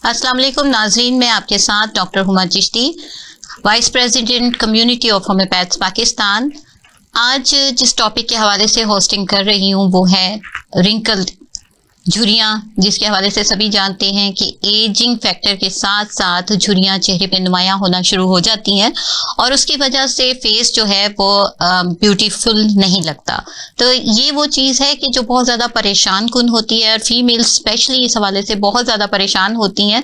अस्सलाम वालेकुम नाज़रीन, मैं आपके साथ doctor Huma Chishti, vice president community of homeopaths Pakistan. आज जिस टॉपिक के हवाले से होस्टिंग कर रही हूँ वो है रिंकल, झुर्रियाँ, जिसके हवाले से सभी जानते हैं कि एजिंग फैक्टर के साथ साथ झुर्रियाँ चेहरे पे नुमायाँ होना शुरू हो जाती हैं और उसकी वजह से फेस जो है वो ब्यूटीफुल नहीं लगता। तो ये वो चीज़ है कि जो बहुत ज़्यादा परेशान कुन होती है और फीमेल स्पेशली इस हवाले से बहुत ज़्यादा परेशान होती हैं।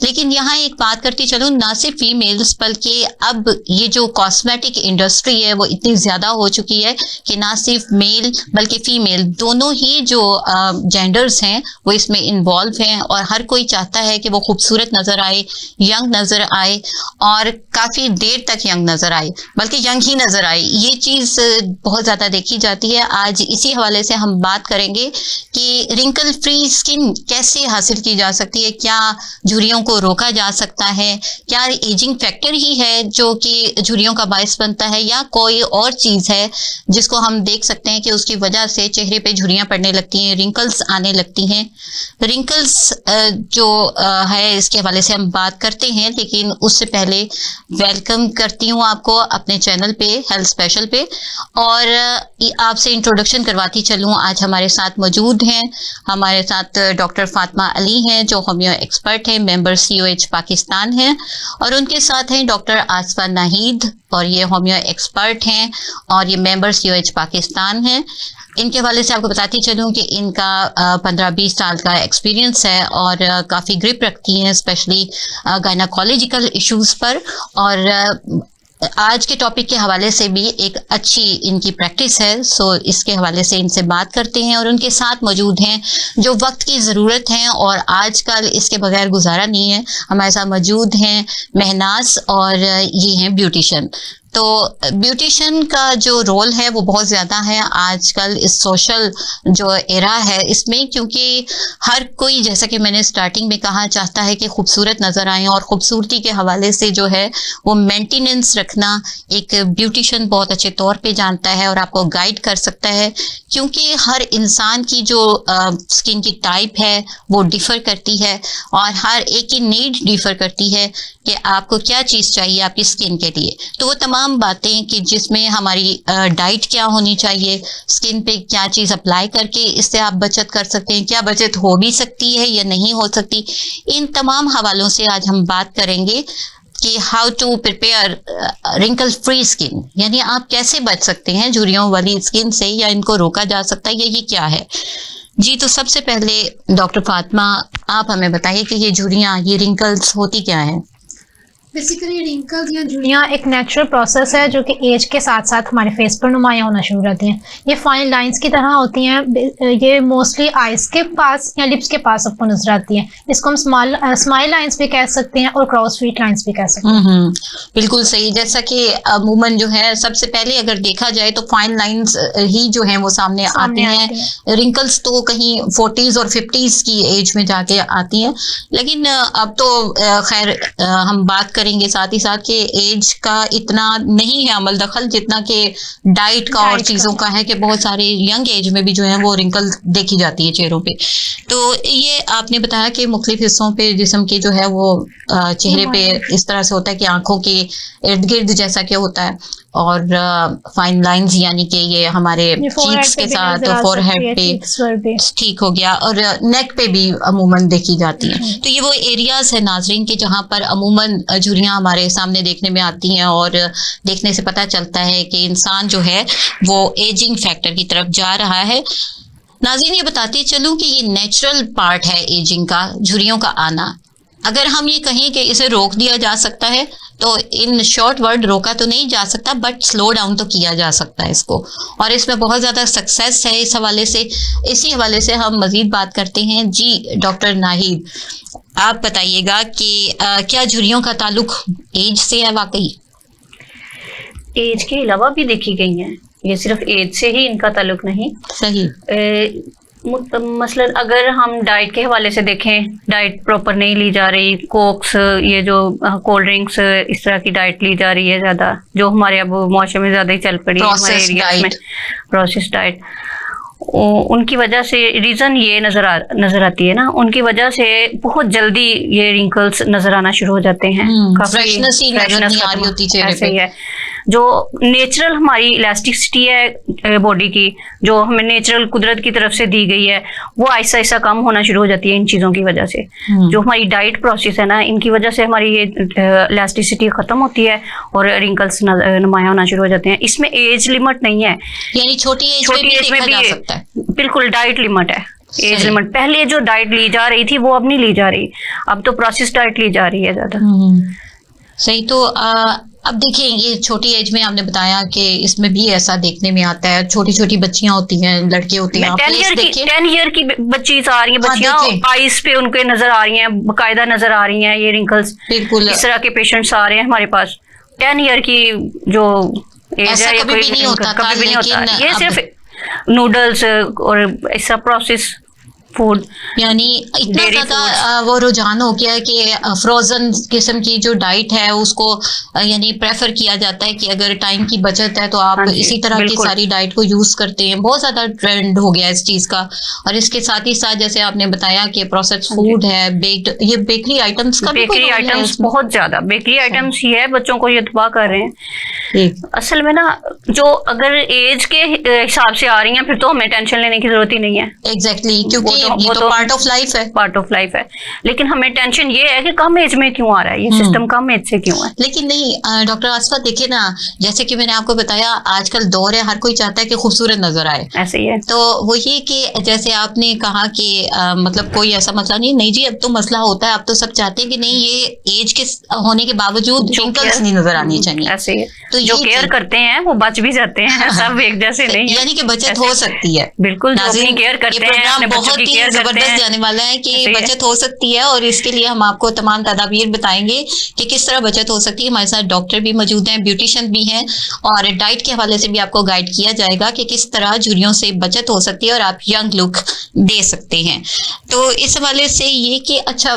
लेकिन यहाँ एक बात करती चलूँ, ना सिर्फ फीमेल्स बल्कि अब ये जो कॉस्मेटिक इंडस्ट्री है वो इतनी ज़्यादा हो चुकी है कि ना सिर्फ मेल बल्कि फीमेल दोनों ही जो जेंडर्स हैं वो इसमें इन्वॉल्व हैं और हर कोई चाहता है कि वो खूबसूरत नज़र आए, यंग नज़र आए और काफ़ी देर तक यंग नज़र आए, बल्कि यंग ही नज़र आए। ये चीज़ बहुत ज़्यादा देखी जाती है। आज इसी हवाले से हम बात करेंगे कि रिंकल फ्री स्किन कैसे हासिल की जा सकती है, क्या झुर्रियों को रोका जा सकता है, क्या एजिंग फैक्टर ही है जो कि झुर्रियों का बायस बनता है या कोई और चीज़ है जिसको हम देख सकते हैं कि उसकी वजह से चेहरे पे झुर्रियाँ पड़ने लगती हैं, रिंकल्स आने लगती हैं। रिंकल्स जो है इसके हवाले से हम बात करते हैं, लेकिन उससे पहले वेलकम करती हूँ आपको अपने चैनल पे, हेल्थ स्पेशल पे, और आपसे इंट्रोडक्शन करवाती चलूँ। आज हमारे साथ मौजूद हैं, हमारे साथ डॉक्टर फातिमा अली हैं जो होम्यो एक्सपर्ट हैं, मेंबर COH पाकिस्तान हैं, और उनके साथ हैं डॉक्टर आसफा नाहिद और ये होम्यो एक्सपर्ट हैं और ये मेंबर COH पाकिस्तान हैं। इनके हवाले से आपको बताती चलूँ कि इनका 15-20 साल का एक्सपीरियंस है और काफ़ी ग्रिप रखती हैं स्पेशली गायनाकोलॉजिकल इश्यूज़ पर, और आज के टॉपिक के हवाले से भी एक अच्छी इनकी प्रैक्टिस है। सो इसके हवाले से इनसे बात करते हैं और उनके साथ मौजूद हैं जो वक्त की ज़रूरत है और आजकल इसके बगैर गुजारा नहीं है। हमारे साथ मौजूद हैं महनाज और ये हैं ब्यूटिशन। तो ब्यूटिशन का जो रोल है वो बहुत ज़्यादा है आजकल इस सोशल जो एरा है इसमें, क्योंकि हर कोई, जैसा कि मैंने स्टार्टिंग में कहा, चाहता है कि खूबसूरत नज़र आए और ख़ूबसूरती के हवाले से जो है वो मेंटेनेंस रखना एक ब्यूटिशन बहुत अच्छे तौर पे जानता है और आपको गाइड कर सकता है, क्योंकि हर इंसान की जो स्किन की टाइप है वो डिफ़र करती है और हर एक की नीड डिफ़र करती है कि आपको क्या चीज़ चाहिए आपकी स्किन के लिए। तो वो तमाम बातें कि जिसमें हमारी डाइट क्या होनी चाहिए, स्किन पे क्या चीज़ अप्लाई करके इससे आप बचत कर सकते हैं, क्या बचत हो भी सकती है या नहीं हो सकती, इन तमाम हवालों से आज हम बात करेंगे कि how to prepare wrinkle free skin, यानी आप कैसे बच सकते हैं झुर्रियों वाली स्किन से या इनको रोका जा सकता है या ये क्या है। जी, तो सबसे पहले डॉक्टर फातिमा आप हमें बताइए कि ये झुर्रियाँ, ये रिंकल्स होती क्या है। बेसिकली रिंकल्स या झुर्रियाँ एक नेचुरल प्रोसेस है जो कि एज के साथ साथ हमारे फेस पर नुमायाँ होना शुरू रहती हैं। ये फाइन लाइंस की तरह होती हैं। ये मोस्टली आइज के पास या लिप्स के पास आपको नजर आती हैं। इसको हम स्माइल लाइंस भी कह सकते हैं और क्रॉस फीट लाइंस भी कह सकते हैं। बिल्कुल सही। जैसा कि अमूमन जो है सबसे पहले अगर देखा जाए तो फाइन लाइंस ही जो है वो सामने आती हैं। रिंकल्स तो कहीं 40s और 50s की एज में जाके आती हैं, लेकिन अब तो खैर हम बात करेंगे साथ ही साथ कि एज का इतना नहीं है अमल दखल जितना कि डाइट का और चीज़ों का है, कि बहुत सारे यंग एज में भी जो है वो रिंकल देखी जाती है चेहरों पे। तो ये आपने बताया कि मुख्तलिफ हिस्सों पे जिस्म के जो है वो चेहरे पे इस तरह से होता है कि आंखों के इर्द गिर्द जैसा क्या होता है, और फाइन लाइंस यानी कि ये हमारे चीक्स के साथ फोरहेड पे ठीक हो गया, और नेक पे भी अमूमन देखी जाती हैं। तो ये वो एरियाज है नाजरीन के जहाँ पर अमूमन झुर्रियाँ हमारे सामने देखने में आती हैं और देखने से पता चलता है कि इंसान जो है वो एजिंग फैक्टर की तरफ जा रहा है। नाज़रीन, ये बताती चलूँ कि ये नेचुरल पार्ट है एजिंग का, झुर्रियों का आना। अगर हम ये कहें कि इसे रोक दिया जा सकता है तो इन शॉर्ट वर्ड रोका तो नहीं जा सकता, बट स्लो डाउन तो किया जा सकता है इसको, और इसमें बहुत ज़्यादा सक्सेस है इस हवाले से। इसी हवाले से हम मज़ीद बात करते हैं। जी डॉक्टर नाहिद, आप बताइएगा कि क्या झुर्रियों का ताल्लुक एज से है? वाकई एज के अलावा भी देखी गई हैं, ये सिर्फ एज से ही इनका ताल्लुक नहीं। सही। मसलन अगर हम डाइट के हवाले से देखें, डाइट प्रॉपर नहीं ली जा रही, कोक्स, ये जो कोल्ड ड्रिंक्स, इस तरह की डाइट ली जा रही है ज़्यादा, जो हमारे अब मौसम में ज़्यादा ही चल पड़ी है हमारे एरिया में, प्रोसेस डाइट। उनकी वजह से रीज़न ये नज़र आती है ना, उनकी वजह से बहुत जल्दी ये रिंकल्स नज़र आना शुरू हो जाते हैं। फ्रेशनेस ही नजर नहीं आ रही होती चेहरे पे। ऐसे ही है, जो नेचुरल हमारी इलास्टिसिटी है बॉडी की, जो हमें नेचुरल कुदरत की तरफ से दी गई है, वो ऐसा ऐसा कम होना शुरू हो जाती है इन चीज़ों की वजह से। जो हमारी डाइट प्रोसेस है ना, इनकी वजह से हमारी ये इलास्टिसिटी ख़त्म होती है और रिंकल्स नुमाया होना शुरू हो जाते हैं। इसमें एज लिमिट नहीं है, यानी छोटी एज में भी देखा जा सकता है। बिल्कुल डाइट लिमिट है, एज लिमिट। पहले जो डाइट ली जा रही थी वो अब नहीं ली जा रही, अब तो प्रोसेस डाइट ली जा रही है ज्यादा। सही। तो अब देखिए, ये छोटी एज में आपने बताया कि इसमें भी ऐसा देखने में आता है, छोटी छोटी बच्चियां होती हैं, लड़के होते हैं, 10 ईयर की बच्ची आ रही है, बच्चियां आईज पे उनके नजर आ रही हैं, बाकायदा नजर आ रही हैं ये रिंकल्स। बिल्कुल इस तरह के पेशेंट्स आ रहे हैं हमारे पास। 10 ईयर की जो एज है, कभी भी नहीं होता, ये सिर्फ नूडल्स और ऐसा प्रोसेस फूड, यानी इतना ज्यादा वो रुझान हो गया है कि फ्रोजन किस्म की जो डाइट है उसको यानी प्रेफर किया जाता है कि अगर टाइम की बचत है तो आप इसी तरह की सारी डाइट को यूज करते हैं। बहुत ज्यादा ट्रेंड हो गया है इस चीज का। और इसके साथ ही साथ जैसे आपने बताया कि प्रोसेस्ड फूड है, बेक्ड, ये बेकरी आइटम्स का भी बेकरी आइटम्स बहुत ज्यादा, बेकरी आइटम्स ही है बच्चों को ये तबाह कर रहे हैं। असल में ना, जो अगर एज के हिसाब से आ रही हैं फिर तो हमें टेंशन लेने की जरूरत ही नहीं है। एग्जैक्टली, क्योंकि ये तो पार्ट ऑफ लाइफ है, पार्ट ऑफ लाइफ है। लेकिन हमें टेंशन ये है कि कम एज में क्यों आ रहा है ये सिस्टम, कम एज से क्यों है। लेकिन नहीं डॉक्टर आसफा, देखिए ना, जैसे कि मैंने आपको बताया आजकल दौर है, हर कोई चाहता है कि खूबसूरत नजर आए। ऐसे ही है। तो वो ये कि जैसे आपने कहा कि मतलब कोई ऐसा मसला नहीं जी, अब तो मसला होता है, अब तो सब चाहते हैं कि नहीं, ये एज के होने के बावजूद रिंकल्स नहीं नजर आनी चाहिए। ऐसे ही। तो जो केयर करते हैं वो बच भी जाते हैं, सब एक जैसे नहीं, यानी कि बचत हो सकती है। बिल्कुल, जो अपनी केयर करते हैं, अपने बच्चों की केयर जबरदस्त जाने वाला है कि बचत हो सकती है, और इसके लिए हम आपको तमाम तदाबीर बताएंगे कि किस तरह बचत हो सकती है। हमारे साथ डॉक्टर भी मौजूद हैं, ब्यूटिशियन भी हैं, और डाइट के हवाले से भी आपको गाइड किया जाएगा कि किस तरह झुर्रियों से बचत हो सकती है और आप यंग लुक दे सकते हैं। तो इस हवाले से ये कि अच्छा,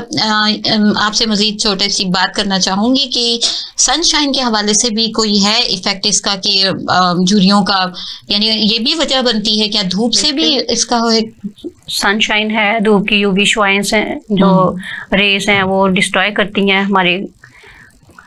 आपसे मजीद छोटी सी बात करना चाहूंगी कि सनशाइन के हवाले से भी कोई है इफेक्ट इसका कि झुर्रियों का, यानी ये भी वजह बनती है क्या, धूप से भी इसका हो? सनशाइन है, धूप की यूवी शुआएं हैं जो रेस हैं वो डिस्ट्रॉय करती हैं हमारे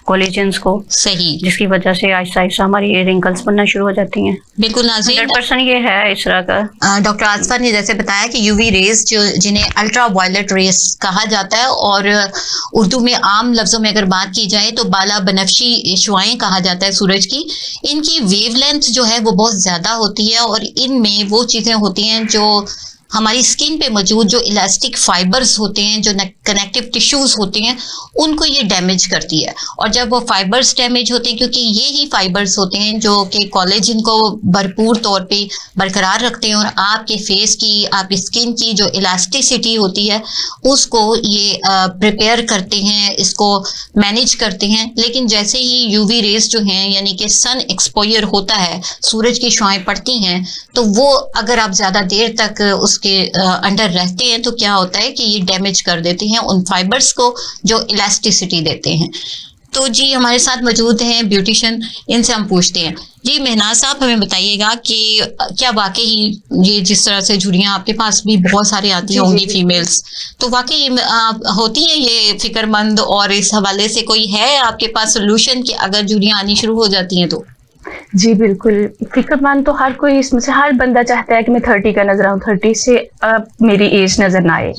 कोलेजन्स को। सही। जिसकी जिसकी वजह से आहिस्ता आहिस्ता हमारी रिंकल्स बनना शुरू हो जाती हैं। बिल्कुल नाज़रीन, 100% ये है इस तरह का। डॉक्टर आसफा ने जैसे बताया कि यूवी रेज जो जिन्हें अल्ट्रा वायलेट रेस कहा जाता है, और उर्दू में आम लफ्जों में अगर बात की जाए तो बाला बनफशी शुआएं कहा जाता है सूरज की, इनकी वेवलेंथ जो है वो बहुत ज्यादा होती है, और इनमें वो चीजें होती हैं जो हमारी स्किन पे मौजूद जो इलास्टिक फाइबर्स होते हैं, जो कनेक्टिव टिश्यूज होते हैं, उनको ये डैमेज करती है। और जब वो फाइबर्स डैमेज होते हैं, क्योंकि ये ही फाइबर्स होते हैं जो कि कोलेजन को भरपूर तौर पे बरकरार रखते हैं, और आपके फेस की, आपकी स्किन की जो इलास्टिसिटी होती है उसको ये प्रिपेयर करते हैं, इसको मैनेज करते हैं। लेकिन जैसे ही यूवी रेज जो हैं, यानी कि सन एक्सपोजर होता है, सूरज की शुआएं पड़ती हैं, तो वो अगर आप ज़्यादा देर तक उसके अंडर रहते हैं तो क्या होता है कि ये डैमेज कर देते हैं उन फाइबर्स को जो इलास्टिसिटी देते हैं। तो जी हमारे साथ मौजूद हैं ब्यूटिशियन, इनसे हम पूछते हैं। जी मेहनाज साहब, हमें बताइएगा कि क्या वाकई ये जिस तरह से झुर्रियाँ आपके पास भी बहुत सारी आती होंगी फीमेल्स, तो वाकई होती हैं ये फिक्रमंद, और इस हवाले से कोई है आपके पास सोल्यूशन कि अगर झुर्रियाँ आनी शुरू हो जाती हैं तो? जी बिल्कुल, फिक्रमंद तो हर कोई, इसमें से हर बंदा चाहता है कि मैं 30 का नजर आऊं, 30 से मेरी एज नजर ना आए,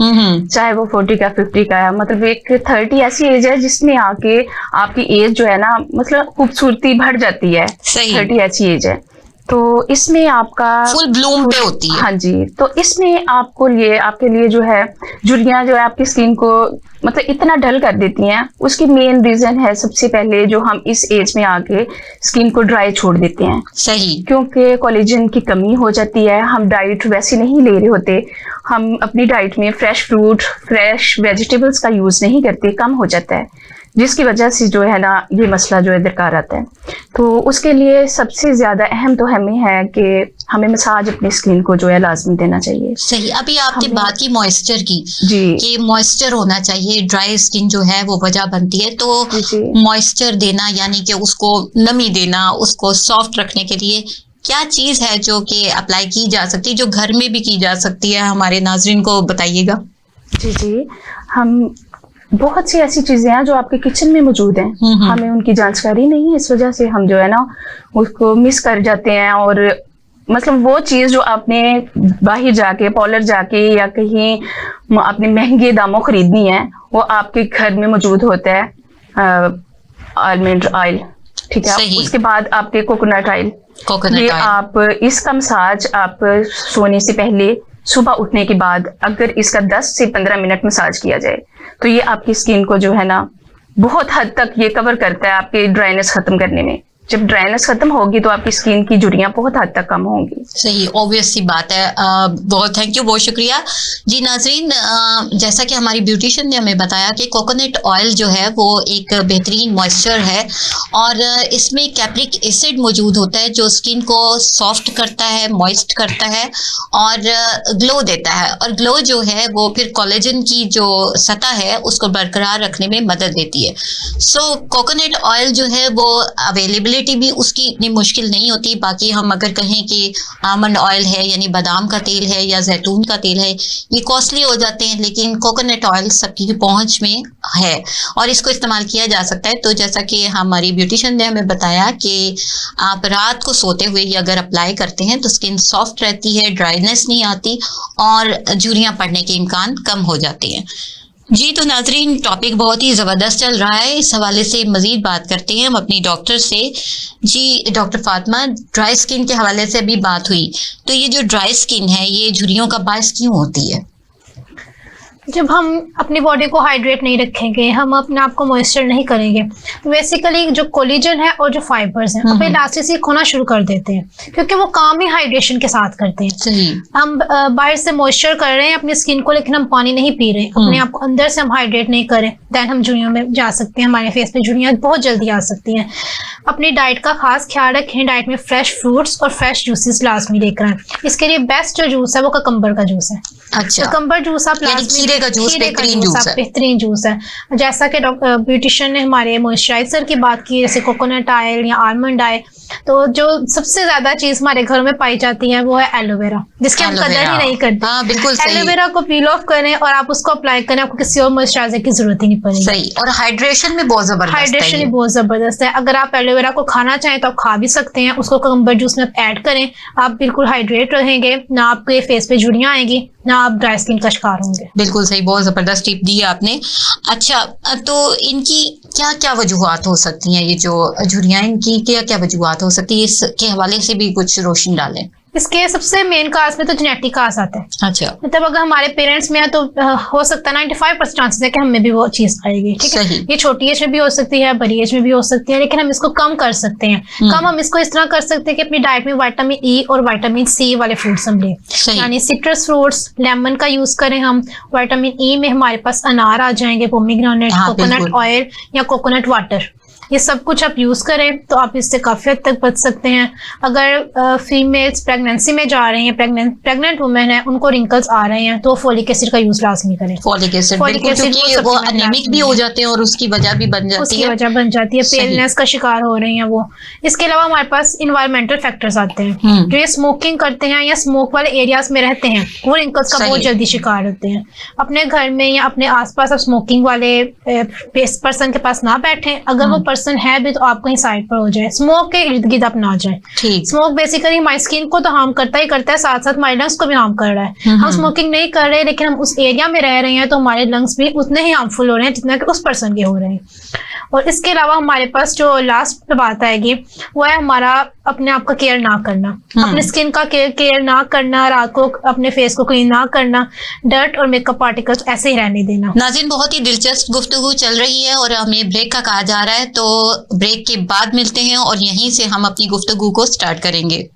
चाहे वो 40 का 50 का है। मतलब एक 30 ऐसी एज है जिसमें आके आपकी एज जो है ना, मतलब खूबसूरती बढ़ जाती है। 30 ऐसी एज है, तो इसमें आपका फुल ब्लूम पे होती है। हाँ जी, तो इसमें आपके लिए जो है झुर्रियाँ जो है आपकी स्किन को मतलब इतना डल कर देती हैं। उसकी मेन रीजन है, सबसे पहले जो हम इस एज में आके स्किन को ड्राई छोड़ देते हैं। सही। क्योंकि कोलेजन की कमी हो जाती है, हम डाइट वैसी नहीं ले रहे होते, हम अपनी डाइट में फ्रेश फ्रूट, फ्रेश वेजिटेबल्स का यूज नहीं करते, कम हो जाता है, जिसकी वजह से जो है ना ये मसला जो है दरकार आता है। तो उसके लिए सबसे ज्यादा अहम तो हमें है कि हमें मसाज अपनी स्किन को जो है लाजमी देना चाहिए। सही। अभी आपने बात की मॉइस्चर की जी, कि मॉइस्चर होना चाहिए, ड्राई स्किन जो है वो वजह बनती है, तो मॉइस्चर देना यानी कि उसको नमी देना, उसको सॉफ्ट रखने के लिए क्या चीज है जो कि अप्लाई की जा सकती है, जो घर में भी की जा सकती है, हमारे नाजरीन को बताइएगा। जी जी, हम बहुत सी ऐसी चीजें हैं जो आपके किचन में मौजूद हैं, हमें उनकी जानकारी नहीं है, इस वजह से हम जो है ना उसको मिस कर जाते हैं। और मतलब वो चीज जो आपने बाहर जाके पार्लर जाके या कहीं अपने महंगे दामों खरीदनी है, वो आपके घर में मौजूद होता है आलमंड ऑयल, ठीक है। सही। उसके बाद आपके कोकोनट ऑयल, ये आप इसका मसाज आप सोने से पहले सुबह उठने के बाद अगर इसका 10 से 15 मिनट मसाज किया जाए तो ये आपकी स्किन को जो है ना बहुत हद तक ये कवर करता है आपके ड्राइनेस खत्म करने में। जब ड्राइनेस खत्म होगी तो आपकी स्किन की झुर्रियां बहुत हद तक कम होंगी। सही, ऑब्वियस सी बात है। बहुत थैंक यू, बहुत शुक्रिया जी। नाजरीन, जैसा कि हमारी ब्यूटिशियन ने हमें बताया कि कोकोनट ऑयल जो है वो एक बेहतरीन मॉइस्चर है और इसमें कैप्रिक एसिड मौजूद होता है जो स्किन को सॉफ्ट करता है, मॉइस्ट करता है और ग्लो देता है। और ग्लो जो है वो फिर कोलेजन की जो सतह है उसको बरकरार रखने में मदद देती है। सो कोकोनट ऑयल जो है वो अवेलेबिलिटी भी उसकी इतनी मुश्किल नहीं होती। बाकी हम अगर कहें कि आमंड ऑयल है यानी बादाम का तेल है या जैतून का तेल है, ये कॉस्टली हो जाते हैं, लेकिन कोकोनट ऑयल सबकी पहुंच में है और इसको इस्तेमाल किया जा सकता है। तो जैसा कि हमारी ब्यूटिशियन ने हमें बताया कि आप रात को सोते हुए ये अगर अप्लाई करते हैं तो स्किन सॉफ्ट रहती है, ड्राइनेस नहीं आती और झुर्रियां पड़ने के इम्कान कम हो जाते हैं। जी तो नाजरीन, टॉपिक बहुत ही ज़बरदस्त चल रहा है। इस हवाले से मज़ीद बात करते हैं हम अपनी डॉक्टर से। जी डॉक्टर फातिमा, ड्राई स्किन के हवाले से अभी बात हुई, तो ये जो ड्राई स्किन है ये झुर्रियों का बायस क्यों होती है? जब हम अपनी बॉडी को हाइड्रेट नहीं रखेंगे, हम अपने आप को मॉइस्चर नहीं करेंगे, तो बेसिकली जो कोलेजन है और जो फाइबर्स हैं वो इलास्टिसिटी खोना शुरू कर देते हैं, क्योंकि वो काम ही हाइड्रेशन के साथ करते हैं। सही। हम बाहर से मॉइस्चर कर रहे हैं अपनी स्किन को, लेकिन हम पानी नहीं पी रहे, अपने आप को अंदर से हम हाइड्रेट नहीं करें, देन हम झुर्रियों में जा सकते हैं, हमारे फेस पे झुर्रियां बहुत जल्दी आ सकती हैं। अपनी डाइट का खास ख्याल रखें, डाइट में फ्रेश फ्रूट्स और फ्रेश जूसेस लाजमी लेकर आएं। इसके लिए बेस्ट जो जूस है वो ककम्बर का जूस है। अच्छा, ककम्बर जूस आप खीरे का जूस बेहतरीन जूस है। जैसा कि ब्यूटिशियन ने हमारे मॉइस्चराइजर की बात की, जैसे कोकोनट ऑयल या आलमंड ऑयल, तो जो सबसे ज्यादा चीज हमारे घरों में पाई जाती है वो है एलोवेरा, जिसकी हम कदर ही नहीं करते। हाँ, बिल्कुल सही। एलोवेरा को पील ऑफ करें और आप उसको अप्लाई करें, आपको किसी और मॉइस्चराइजर की जरूरत ही नहीं पड़ेगी। सही। और हाइड्रेशन में बहुत जबरदस्त है, हाइड्रेशन भी बहुत जबरदस्त है। अगर आप एलोवेरा को खाना चाहें तो आप खा भी सकते हैं, उसको ककम्बर जूस में ऐड करें, आप बिल्कुल हाइड्रेट रहेंगे, ना आपके फेस पे झुर्रियां आएंगी, ना आप ड्राई स्किन का शिकार होंगे। बिल्कुल सही, बहुत जबरदस्त टिप दी आपने। अच्छा, तो इनकी क्या क्या वजूहात हो सकती हैं, ये जो झुर्रियां, इनकी क्या क्या वजूहात हो सकती है, इसके हवाले से भी कुछ रोशनी डालें। इसके सबसे मेन काज में तो जेनेटिक काज आता है। अच्छा। मतलब अगर हमारे पेरेंट्स में है तो हो सकता है 95% चांसेस है कि हमें भी वो चीज आएगी, ठीक है। ये छोटी एज में भी हो सकती है, बड़ी एज में भी हो सकती है, लेकिन हम इसको कम कर सकते हैं। कम हम इसको इस तरह कर सकते हैं कि अपनी डाइट में विटामिन ई और विटामिन सी वाले फ्रूट्स हम लें, यानी सिट्रस फ्रूट्स, लेमन का यूज करें हम। विटामिन ई में हमारे पास अनार आ जाएंगे, पोमीग्रेनेट, कोकोनट ऑयल या कोकोनट वाटर, ये सब कुछ आप यूज करें तो आप इससे काफी हद तक बच सकते हैं। अगर फीमेल्स प्रेगनेंसी में जा रही हैं, प्रेग्नेंट वुमेन है, उनको रिंकल्स आ रहे हैं, तो फोलिक एसिड का यूज लाजमी करें। फोलिक एसिड क्योंकि वो एनीमिक भी हो जाते हैं और उसकी वजह भी बन जाती है, पेलनेस का शिकार हो रही हैं वो। इसके अलावा हमारे पास इन्वायरमेंटल फैक्टर्स आते हैं, जो ये स्मोकिंग करते हैं या स्मोक वाले एरियाज में रहते हैं, वो रिंकल्स का बहुत जल्दी शिकार होते हैं। अपने घर में या अपने आसपास आप स्मोकिंग वाले पर्सन के पास ना बैठे, अगर वो पर्सन है भी तो आप कहीं साइड पर हो जाए, स्मोक के इर्द गिर्द आप ना जाए। स्मोक बेसिकली हमारी स्किन को तो हार्म करता ही करता है, साथ साथ हमारे लंग्स को भी हार्म कर रहा है। हम स्मोकिंग नहीं कर रहे लेकिन हम उस एरिया में रह रहे हैं, तो हमारे लंग्स भी उतने ही हार्मफुल हो रहे हैं जितना कि उस पर्सन के हो रहे हैं। और इसके अलावा हमारे पास जो लास्ट बात आएगी वो है हमारा अपने आप का केयर ना करना, अपने स्किन का केयर ना करना, रात को अपने फेस को क्लीन ना करना, डर्ट और मेकअप पार्टिकल्स ऐसे ही रहने देना। नाज़रीन, बहुत ही दिलचस्प गुफ्तगू चल रही है और हमें ब्रेक का कहा जा रहा है, तो ब्रेक के बाद मिलते हैं और यहीं से हम अपनी गुफ्तगू को स्टार्ट करेंगे।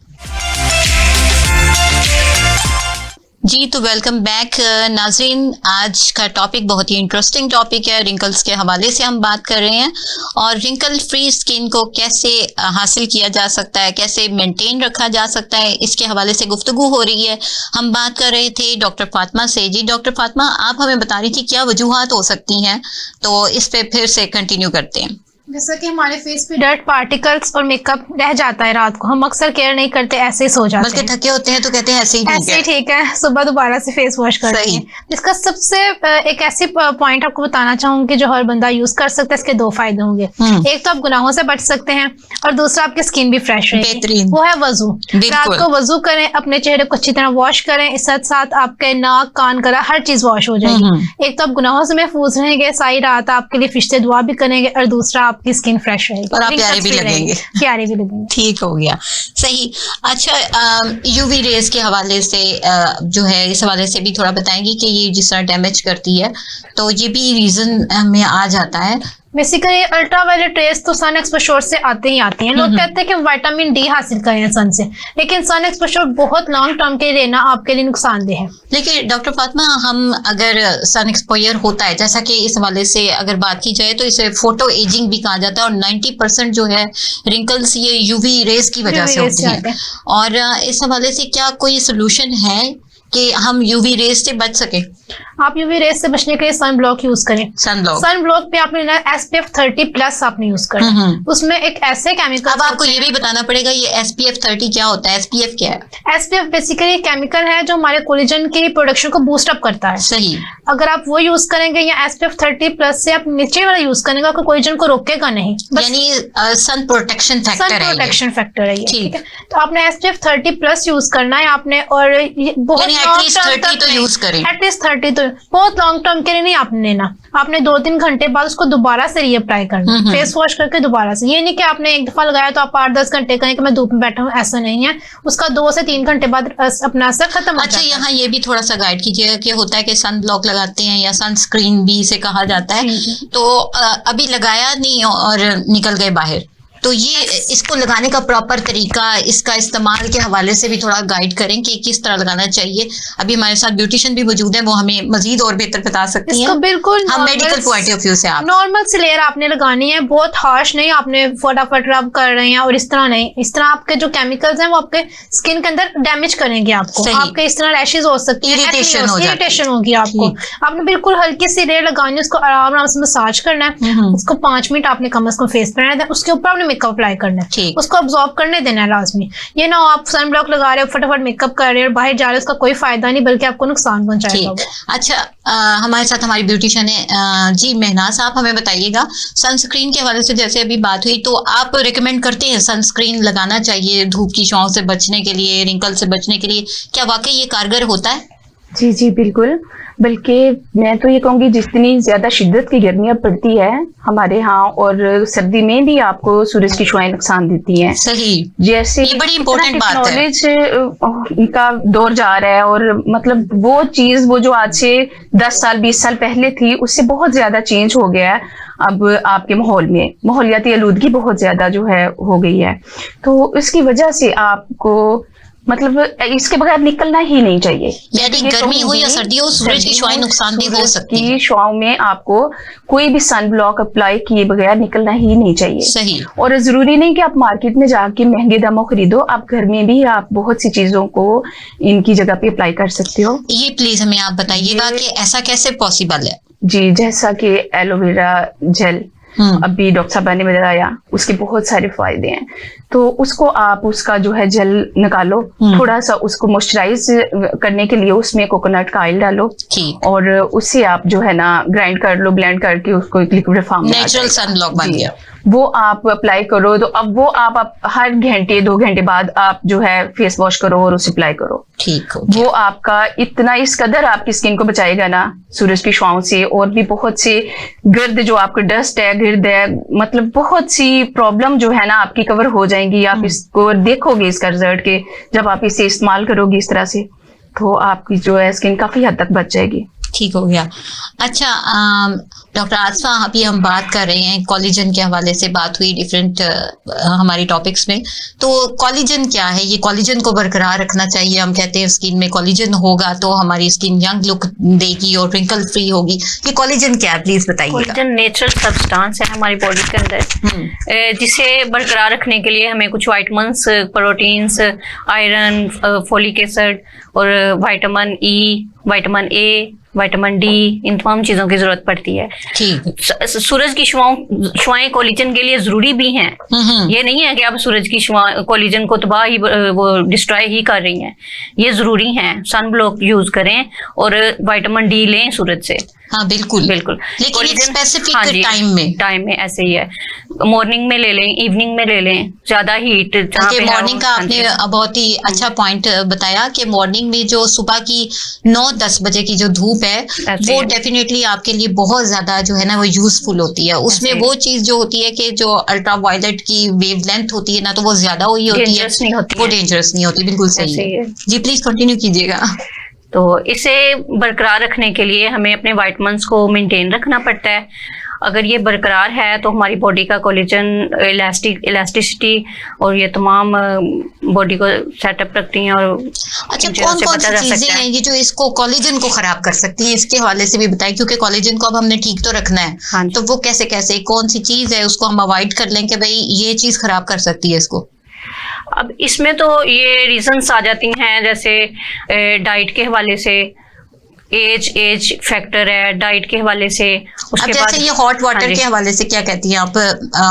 जी तो वेलकम बैक नाज़रीन, आज का टॉपिक बहुत ही इंटरेस्टिंग टॉपिक है, रिंकल्स के हवाले से हम बात कर रहे हैं और रिंकल फ्री स्किन को कैसे हासिल किया जा सकता है, कैसे मेंटेन रखा जा सकता है, इसके हवाले से गुफ्तगू हो रही है। हम बात कर रहे थे डॉक्टर फातिमा से। जी डॉक्टर फातिमा, आप हमें बता रही थी क्या वजूहात हो सकती हैं, तो इस पे फिर से कंटिन्यू करते हैं। जैसा कि हमारे फेस पे डर्ट पार्टिकल्स और मेकअप रह जाता है रात को, हम अक्सर केयर नहीं करते, ऐसे ही सो जाते बल्कि हैं। थके होते हैं तो कहते हैं ऐसे ही ठीक है, सुबह दोबारा से फेस वॉश करते सही। हैं। इसका सबसे एक ऐसी पॉइंट आपको बताना चाहूंगी जो हर बंदा यूज कर सकता है। इसके दो फायदे होंगे, एक तो आप गुनाहों से बच सकते हैं और दूसरा आपकी स्किन भी फ्रेश रहेगी। बेहतरीन। वो है वजू। रात को वजू करें, अपने चेहरे को अच्छी तरह वॉश करें, इस साथ साथ आपके नाक कान गला हर चीज वॉश हो जाएगी। एक तो आप गुनाहों से महफूज रहेंगे, सारी रात आपके लिए फिर से दुआ भी करेंगे, और दूसरा आपकी स्किन फ्रेश रहेगी और आप प्यारे भी लगेंगे। प्यारे भी लगेंगे। ठीक हो गया, सही। अच्छा, यूवी रेज के हवाले से जो है, इस हवाले से भी थोड़ा बताएंगे कि ये जिस तरह डैमेज करती है, तो ये भी रीजन में आ जाता है। बेसिकली अल्ट्रावायलेट रेज तो सन एक्सपोजर से आते ही आती हैं। लोग कहते हैं कि विटामिन डी हासिल करें सन से, लेकिन सन एक्सपोजर बहुत लॉन्ग टर्म के लेना आपके लिए नुकसानदेह है। लेकिन डॉक्टर फातिमा, हम अगर सन एक्सपोजर होता है, जैसा कि इस हवाले से अगर बात की जाए तो इसे फोटो एजिंग भी कहा जाता है, और 90% जो है रिंकल्स ये यूवी रेज की वजह से होती है। और इस हवाले से क्या कोई सोल्यूशन है कि हम यूवी रेज से बच सके? आप यूवी रेज से बचने के लिए सन ब्लॉक यूज करें। सन ब्लॉक पे आपने लेना SPF 30+ आपने यूज करना है। उसमें एक ऐसे केमिकल, अब आपको ये भी बताना पड़ेगा ये SPF 30 क्या होता है? SPF क्या है? SPF बेसिकली केमिकल है जो हमारे कोलेजन की प्रोडक्शन को बूस्ट अप करता है। सही। अगर आप वो यूज करेंगे या SPF 30+ से आप नीचे वाला यूज करेंगे, आपको कोलेजन को रोकेगा नहीं, यानी सन प्रोटेक्शन फैक्टर है। प्रोटेक्शन फैक्टर है ये, ठीक है। तो आपने SPF 30+ यूज करना है आपने, और बहुत एटलीस्ट 30 तो यूज करें। एटलीस्ट 30 तो बहुत लॉन्ग टर्म के लिए नहीं आपने लेना। आपने 2-3 घंटे बाद उसको दोबारा से रीअप्लाई करना, फेस वॉश करके दोबारा से। ये नहीं कि आपने एक दफा लगाया तो आप 8-10 घंटे करें कि मैं धूप में बैठा हूँ, ऐसा नहीं है। उसका 2 से 3 घंटे बाद अपना असर खत्म हो जाता है। अच्छा, यहाँ ये भी थोड़ा सा गाइड कीजिएगा कि होता है कि सन ब्लॉक लगाते हैं या सनस्क्रीन भी इसे कहा जाता है, तो अभी लगाया नहीं और निकल गए बाहर, तो ये इसको लगाने का प्रॉपर तरीका, इसका इस्तेमाल के हवाले से भी थोड़ा गाइड करें कि किस तरह लगाना चाहिए। अभी हमारे साथ ब्यूटिशियन भी मौजूद है, वो हमें मजीद और बेहतर बता सकती हैं। बिल्कुल हम मेडिकल पॉइंट ऑफ व्यू से आप नॉर्मल सी लेयर आपने लगानी है, बहुत हार्श नहीं आपने फटाफट रब कर रहे हैं, और इस तरह नहीं। इस तरह आपके जो केमिकल्स हैं वो आपके स्किन के अंदर डैमेज करेंगे आपको। आपके इस तरह रैशेज हो सकती है, इरिटेशन होगी आपको। आपने बिल्कुल हल्की सी लेयर लगानी है, उसको आराम आराम से मसाज करना है। उसको 5 मिनट आपने कम से कम फेस पर रहना है, उसके ऊपर आपने मेकअप अप्लाई करना है, उसको अब्सॉर्ब करने देना है लाजमी। ये ना हो आप सन ब्लॉक लगा रहे हो, फटाफट मेकअप कर रहे हो और बाहर जा रहे हो, उसका कोई फायदा नहीं, बल्कि आपको नुकसान पहुंचाएगा। अच्छा, हमारे साथ हमारी ब्यूटिशियन है जी मेहनाज साहब, हमें बताइएगा सनस्क्रीन के हवाले से, जैसे अभी बात हुई, तो आप रिकमेंड करते हैं सनस्क्रीन लगाना चाहिए धूप की छांव से बचने के लिए, रिंकल से बचने के लिए? क्या वाकई ये कारगर होता है? जी जी बिल्कुल, बल्कि मैं तो ये कहूँगी जितनी ज्यादा शिद्दत की गर्मियाँ पड़ती है हमारे यहाँ, और सर्दी में भी आपको सूरज की शुआएं नुकसान देती हैं। सही। जैसे ये बड़ी इंपॉर्टेंट बात है। टेक्नोलॉजी का दौर जा रहा है, और मतलब वो चीज वो जो आज से 10 साल 20 साल पहले थी, उससे बहुत ज्यादा चेंज हो गया है। अब आपके माहौल में माहौलियाती आलूदगी बहुत ज्यादा जो है हो गई है, तो इसकी वजह से आपको मतलब इसके बगैर निकलना ही नहीं चाहिए। यानी गर्मी हो या सर्दी हो, सूरज की शुआएं नुकसानदेह हो सकती है। शुआओं में आपको कोई भी सन ब्लॉक अप्लाई किए बगैर निकलना ही नहीं चाहिए। सही। और जरूरी नहीं कि आप मार्केट में जाके महंगे दामों खरीदो, आप घर में भी आप बहुत सी चीजों को इनकी जगह पे अप्लाई कर सकते हो। ये प्लीज हमें आप बताइएगा कि ऐसा कैसे पॉसिबल है? जी, जैसा कि एलोवेरा जेल अभी डॉक्टर साहब ने बताया, उसके बहुत सारे फायदे हैं। तो उसको आप उसका जो है जेल निकालो, थोड़ा सा उसको मॉइस्चराइज करने के लिए उसमें कोकोनट का ऑयल डालो, और उससे आप जो है ना ग्राइंड कर लो, ब्लेंड करके उसको एक लिक्विड फॉर्म में, नेचुरल सनब्लॉक बन गया। वो आप अप्लाई करो, तो अब वो आप हर घंटे 2 घंटे बाद आप जो है फेस वॉश करो और उसे अप्लाई करो। ठीक। वो आपका इतना इस कदर आपकी स्किन को बचाएगा ना सूरज की छांव से, और भी बहुत से गर्द जो आपका डस्ट है, गिर्द है, मतलब बहुत सी प्रॉब्लम जो है ना आपकी कवर हो जाएंगी। आप इसको देखोगे इसका रिजल्ट के जब आप इसे इस्तेमाल करोगे इस तरह से, तो आपकी जो है स्किन काफी हद तक बच जाएगी। ठीक हो गया। अच्छा, डॉक्टर आसफा, अभी हम बात कर रहे हैं कॉलेजन के हवाले से, बात हुई डिफरेंट हमारी टॉपिक्स में। तो कॉलेजन क्या है? ये कॉलेजन को बरकरार रखना चाहिए। हम कहते हैं स्किन में कॉलेजन होगा तो हमारी स्किन यंग लुक देगी और रिंकल फ्री होगी। ये कॉलेजन क्या है, प्लीज बताइएगा। कॉलेजन नेचुरल सब्सटेंस है हमारी बॉडी के अंदर, जिसे बरकरार रखने के लिए हमें कुछ vitamins, proteins, iron, folic acid और vitamin E, vitamin A, vitamin D, इन तमाम चीजों की जरूरत पड़ती है। ठीक। सूरज की शुआएं कोलेजन के लिए जरूरी भी हैं। ये नहीं है कि आप सूरज की शुआएं कोलेजन को तबाह ही वो डिस्ट्रॉय ही कर रही हैं, ये जरूरी हैं। सन ब्लॉक यूज करें और विटामिन डी लें सूरज से। हाँ बिल्कुल बिल्कुल, लेकिन एक स्पेसिफिक हाँ जी, टाइम में ऐसे ही है। मॉर्निंग में ले लें, इवनिंग में ले लें, ज्यादा हीट मॉर्निंग का आपने बहुत ही अच्छा पॉइंट बताया कि मॉर्निंग में जो सुबह की 9-10 बजे की जो धूप है वो डेफिनेटली आपके लिए बहुत ज्यादा जो है ना वो यूजफुल होती है। उसमें वो चीज जो होती है कि जो अल्ट्रा वायलेट की वेवलेंथ होती है ना, तो वो ज्यादा हुई होती है, वो डेंजरस नहीं होती। बिल्कुल सही है जी, प्लीज कंटिन्यू कीजिएगा। तो इसे बरकरार रखने के लिए हमें अपने विटामिन्स को मेंटेन रखना पड़ता है। अगर ये बरकरार है तो हमारी बॉडी का कोलेजन, इलास्टिसिटी और ये तमाम बॉडी को सेटअप रखती हैं। और अच्छा, कौन कौन सी चीजें हैं ये जो इसको कोलेजन को खराब कर सकती हैं, इसके हवाले से भी बताएं, क्योंकि कोलेजन को अब हमने ठीक तो रखना है। हाँ, तो वो कैसे कैसे कौन सी चीज है उसको हम अवॉइड कर लें कि भाई ये चीज खराब कर सकती है इसको? अब इसमें तो ये रीजंस आ जाती हैं, जैसे डाइट के हवाले से, एज फैक्टर है, डाइट के हवाले से। उसके बाद जैसे ये हॉट वाटर के हवाले से क्या कहती हैं आप?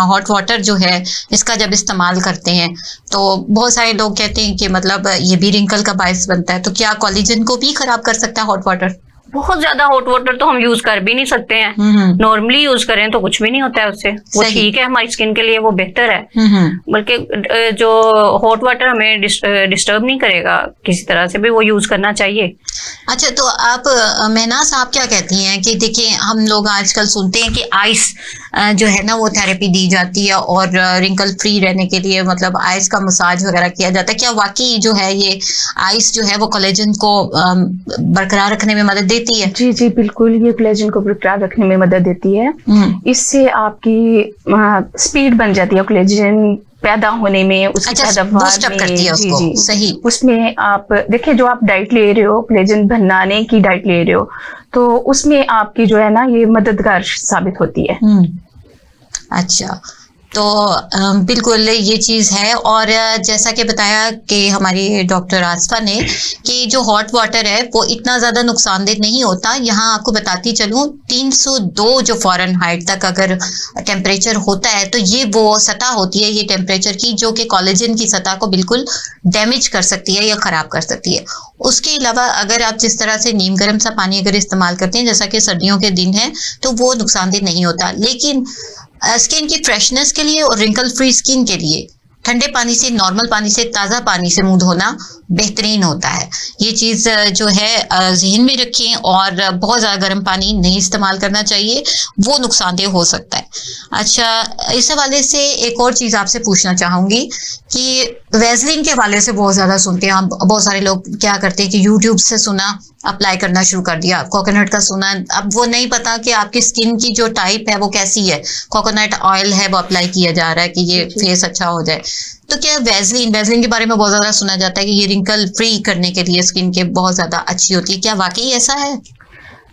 हॉट वाटर जो है इसका जब इस्तेमाल करते हैं तो बहुत सारे लोग कहते हैं कि मतलब ये भी रिंकल का बायस बनता है, तो क्या कोलेजन को भी खराब कर सकता है हॉट वाटर? बहुत ज्यादा हॉट वाटर तो हम यूज कर भी नहीं सकते हैं। नॉर्मली यूज करें तो कुछ भी नहीं होता है उससे, वो ठीक है हमारी स्किन के लिए, वो बेहतर है। बल्कि जो हॉट वाटर हमें डिस्टर्ब नहीं करेगा किसी तरह से भी, वो यूज करना चाहिए। अच्छा, तो आप महनाज साहब क्या कहती हैं कि देखिए हम लोग आजकल सुनते हैं कि आइस जो है ना वो थेरेपी दी जाती है और रिंकल फ्री रहने के लिए मतलब आइस का मसाज वगैरह किया जाता है। क्या वाकई जो है ये आइस जो है वो कोलेजन को बरकरार रखने में मदद देती है? जी जी बिल्कुल, ये कोलेजन को बरकरार रखने में मदद देती है। इससे आपकी स्पीड बन जाती है कोलेजन पैदा होने में, उसकी पैदावार में। करती है उसको। जी, सही। उसमें आप देखिए, जो आप डाइट ले रहे हो, कोलेजन बनाने की डाइट ले रहे हो, तो उसमें आपकी जो है ना ये मददगार साबित होती है। अच्छा, तो बिल्कुल ये चीज़ है। और जैसा कि बताया कि हमारी डॉक्टर आसफा ने कि जो हॉट वाटर है वो इतना ज़्यादा नुकसानदेह नहीं होता। यहाँ आपको बताती चलूँ 302 जो फ़ारेनहाइट तक अगर टेम्परेचर होता है तो ये वो सतह होती है ये टेम्परेचर की जो कि कोलेजन की सतह को बिल्कुल डैमेज कर सकती है या ख़राब कर सकती है। उसके अलावा अगर आप जिस तरह से नीम गर्म सा पानी अगर इस्तेमाल करते हैं जैसा कि सर्दियों के दिन है तो वो नुकसानदेह नहीं होता। लेकिन स्किन की फ्रेशनेस के लिए और रिंकल फ्री स्किन के लिए ठंडे पानी से, नॉर्मल पानी से, ताज़ा पानी से मुंह धोना बेहतरीन होता है। ये चीज़ जो है जहन में रखें और बहुत ज़्यादा गर्म पानी नहीं इस्तेमाल करना चाहिए, वो नुकसानदेह हो सकता है। अच्छा, इस हवाले से एक और चीज़ आपसे पूछना चाहूँगी कि वैसलीन के हवाले से बहुत ज़्यादा सुनते हैं हम। बहुत सारे लोग क्या करते हैं कि यूट्यूब से सुना, अप्लाई करना शुरू कर दिया, कोकोनट का सुना, अब वो नहीं पता कि आपकी स्किन की जो टाइप है वो कैसी है, कोकोनट ऑयल है वो अप्लाई किया जा रहा है कि ये फेस अच्छा हो जाए। तो क्या वैसलीन के बारे में बहुत ज्यादा सुना जाता है कि ये रिंकल फ्री करने के लिए स्किन के बहुत ज्यादा अच्छी होती है, क्या वाकई ऐसा है?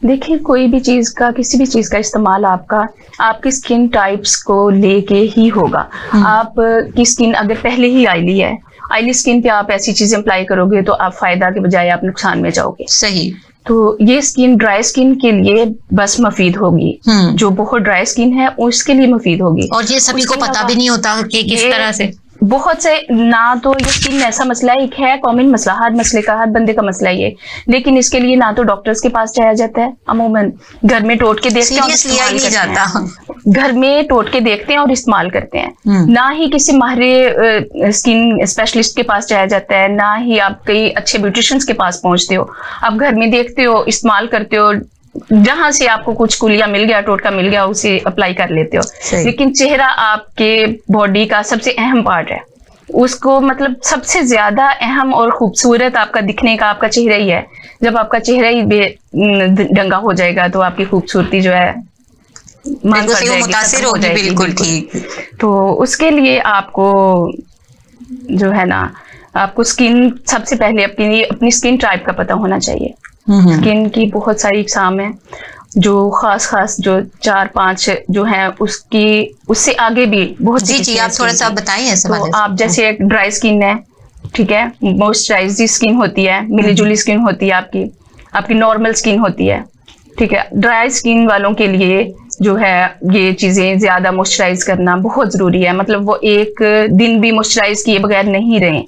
देखिए, कोई भी चीज का, किसी भी चीज का इस्तेमाल आपकी स्किन टाइप्स को लेके ही होगा। आपकी स्किन अगर पहले ही ऑयली स्किन पे आप ऐसी चीजें अप्लाई करोगे तो आप फायदा के बजाय आप नुकसान में जाओगे। सही। तो ये स्किन ड्राई स्किन के लिए बस मुफीद होगी, जो बहुत ड्राई स्किन है उसके लिए मुफीद होगी। और ये सभी को पता भी नहीं होता कि किस तरह से बहुत से ना, तो ये स्किन ऐसा मसला एक है, कॉमन मसला, हर बंदे का मसला ये, लेकिन इसके लिए ना तो डॉक्टर्स के पास जाया जाता है, अमूमन घर में टोट के देखते हैं, घर में टोट के देखते हैं और इस्तेमाल करते हैं। ना ही किसी माहिर स्किन स्पेशलिस्ट के पास जाया जाता है, ना ही आप कई अच्छे ब्यूटिशियंस के पास पहुंचते हो। आप घर में देखते हो, इस्तेमाल करते हो, जहां से आपको कुछ कुलिया मिल गया, टोटका मिल गया, उसे अप्लाई कर लेते हो। लेकिन चेहरा आपके बॉडी का सबसे अहम पार्ट है, उसको मतलब सबसे ज्यादा अहम और खूबसूरत आपका दिखने का आपका चेहरा ही है। जब आपका चेहरा ही बेढंगा हो जाएगा तो आपकी खूबसूरती जो है मुतासिर होगी। बिल्कुल ठीक। तो उसके लिए आपको जो है ना, आपको स्किन, सबसे पहले अपनी स्किन टाइप का पता होना चाहिए। स्किन की बहुत सारी इकसाम है, जो खास जो 4-5 जो है, उससे आगे भी बहुत। जी आप थोड़ा सा बताइए। तो आप जैसे एक ड्राई स्किन है, ठीक है, मॉइस्चराइज्ड स्किन होती है, मिली जुली स्किन होती है, आपकी नॉर्मल स्किन होती है, ठीक है। ड्राई स्किन वालों के लिए जो है ये चीजें ज्यादा मॉइस्चराइज करना बहुत जरूरी है, मतलब वो एक दिन भी मॉइस्चराइज किए बगैर नहीं रहे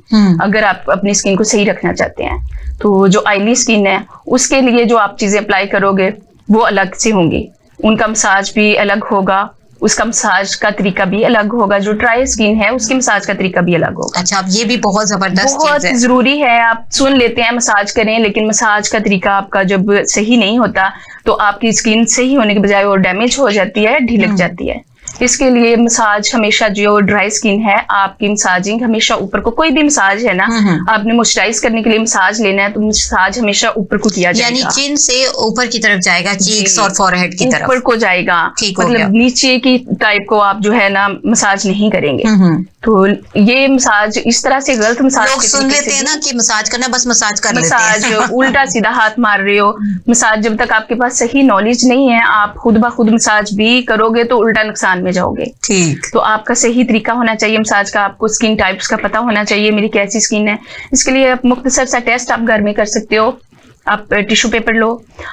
अगर आप अपनी स्किन को सही रखना चाहते हैं। तो जो ऑयली स्किन है उसके लिए जो आप चीजें अप्लाई करोगे वो अलग से होंगी, उनका मसाज भी अलग होगा, उसका मसाज का तरीका भी अलग होगा। जो ड्राई स्किन है उसके मसाज का तरीका भी अलग होगा। अच्छा, अब ये भी बहुत जबरदस्त बहुत चीज है। जरूरी है। आप सुन लेते हैं मसाज करें, लेकिन मसाज का तरीका आपका जब सही नहीं होता तो आपकी स्किन सही होने के बजाय वो डैमेज हो जाती है, ढिलक जाती है। इसके लिए मसाज हमेशा, जो ड्राई स्किन है आपकी मसाजिंग हमेशा ऊपर को, कोई भी मसाज है ना, आपने मॉइस्चराइज करने के लिए मसाज लेना है तो मसाज हमेशा ऊपर को किया जाएगा, यानी चिन से ऊपर की तरफ जाएगा, चीक्स और फॉरहेड की तरफ ऊपर को जाएगा। ठीक हो गया। मतलब नीचे की टाइप को आप जो है ना मसाज नहीं करेंगे। तो ये मसाज इस तरह से गलत मसाज, लोग सुन लेते हैं ना कि मसाज करना, बस मसाज कर लेते मसाज हैं। उल्टा सीधा हाथ मार रहे हो। मसाज जब तक आपके पास सही नॉलेज नहीं है, आप खुद ब खुद मसाज भी करोगे तो उल्टा नुकसान में जाओगे। ठीक। तो आपका सही तरीका होना चाहिए मसाज का, आपको स्किन टाइप्स का पता होना चाहिए, मेरी कैसी स्किन है। इसके लिए आप मुख्तसर सा टेस्ट आप घर में कर सकते हो। आप टिश्यू पेपर लो,